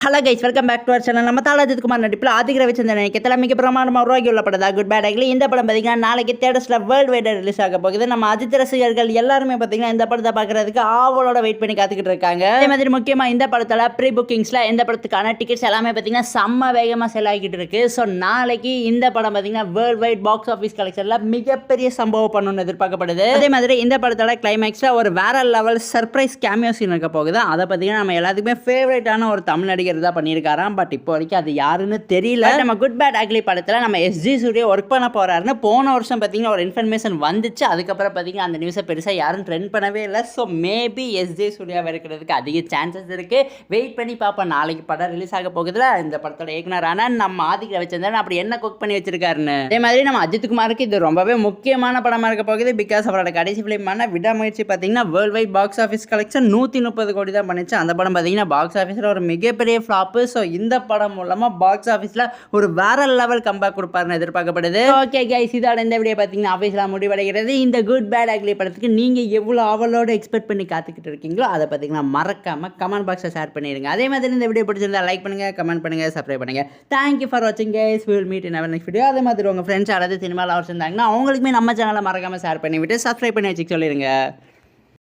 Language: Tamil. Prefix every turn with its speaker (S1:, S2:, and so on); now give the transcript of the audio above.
S1: Hello guys, welcome back to our channel. நம்ம தாலாஜித் குமார் நடிப்பில் ஆதிக் ரவிச்சந்திரன் இயக்கத்தில் மிக பிரமாண்டமாக உருவாகி உள்ள படம் தான் குட் பேட் அக்லி. இந்த படம் பார்த்தீங்கன்னா நாளைக்கு தியேட்டர்ஸில் வேர்ல்டு வைடாக ரிலீஸ் ஆக போகுது. நம்ம அஜித் ரசிகர்கள் எல்லாருமே பார்த்தீங்கன்னா இந்த படத்தை பார்க்கறதுக்கு ஆவலோட வெயிட் பண்ணி காத்துக்கிட்டு இருக்காங்க. அதே மாதிரி முக்கியமாக இந்த படத்தில் ப்ரீ புக்கிங்ஸில் இந்த படத்துக்கான டிக்கெட்ஸ் எல்லாமே பார்த்தீங்கன்னா செம்ம வேகமாக செல் ஆகிட்டு இருக்கு. ஸோ நாளைக்கு இந்த படம் பார்த்தீங்கன்னா வேர்ல்டு வைட் பாக்ஸ் ஆஃபீஸ் கலெக்ஷனில் மிகப்பெரிய சம்பவம் பண்ணணும்னு எதிர்பார்க்கப்படுது. அதே மாதிரி இந்த படத்தோட கிளைமேக்ஸில் ஒரு வேற லெவல் சர்ப்ரைஸ் கேமியோ சீன் இருக்க போகுது. அதை பார்த்தீங்கன்னா நம்ம எல்லாத்துக்குமே ஃபேவரட்டான ஒரு தமிழ் நடிகர் தான் பண்ணியிருக்காராம். பட் இப்போ வரைக்கும் அது யாருன்னு தெரியல. நம்ம குட் பேட் அக்லி படத்தில் நம்ம எஸ்ஜி சூர்யா ஒர்க் பண்ண போறாருன்னு போன வருஷம் பார்த்தீங்கன்னா ஒரு இன்ஃபர்மேஷன் வந்துச்சு. அதுக்கப்புறம் பார்த்தீங்கன்னா அந்த நியூஸை பெருசாக யாரும் ட்ரெண்ட் பண்ணவே இல்லை. ஸோ மேபி எஸ்ஜி சூர்யாவை இருக்கிறதுக்கு அதிக சான்சஸ் இருக்கு. வெயிட் பண்ணி பார்ப்போம். நாளைக்கு படம் ரிலீஸ் ஆக போகுதுல. இந்த படத்தோட இயக்குனரான நம்ம ஆதிக் ரவிச்சந்திரன் அப்படி என்ன குக் பண்ணி வச்சிருக்காருன்னு. அதே மாதிரி நம்ம அஜித் குமாருக்கு இது ரொம்பவே முக்கியமான படமாக இருக்க போகுது. பிகாஸ் அவரோட கடைசி ஃபிலிமான விடாமுயற்சி பார்த்தீங்கன்னா world wide box office collection 130 கோடி தான் பண்ணிச்சு. அந்த படம் பார்த்தீங்கன்னா பாக்ஸ் ஆஃபீஸில் ஒரு மிகப்பெரிய ஃப்ளாப்பு. ஸோ இந்த படம் மூலமாக பாக்ஸ் ஆஃபீஸில் ஒரு வேற லெவல் கம்பேக் கொடுப்பாருன்னு எதிர்பார்க்கப்படுது. ஓகே கைஸ், இதோட இந்த வீடியோ பார்த்தீங்கன்னா ஆஃபீஸில் முடிவடைகிறது. இந்த குட் பேட் அக்லி படத்துக்கு நீங்கள் எவ்வளோ அவளோட எக்ஸ்பெக்ட் பண்ணி காத்துக்கிட்டு இருக்கீங்களோ அதை பார்த்தீங்கன்னா மறக்காமல் கமெண்ட் பாக்ஸில் ஷேர் பண்ணிடுங்க. அதே மாதிரி இந்த வீடியோ பிடிச்சிருந்தா லைக் பண்ணுங்கள், கமெண்ட் பண்ணுங்கள், சப்ஸ்கிரைப் பண்ணுங்கள். தேங்க்யூ ஃபார் வாட்சிங் guys. Will meet in our next video. அதே மாதிரி உங்கள் ஃப்ரெண்ட்ஸ் யாராவது சினிமாவில் வச்சுருந்தாங்கன்னா அவங்களுக்குமே நம்ம சேனலை மறக்காமல் ஷேர் பண்ணிவிட்டு சப்ஸ்கிரைப் பண்ணி வச்சுக்க சொல்லிடுங்க.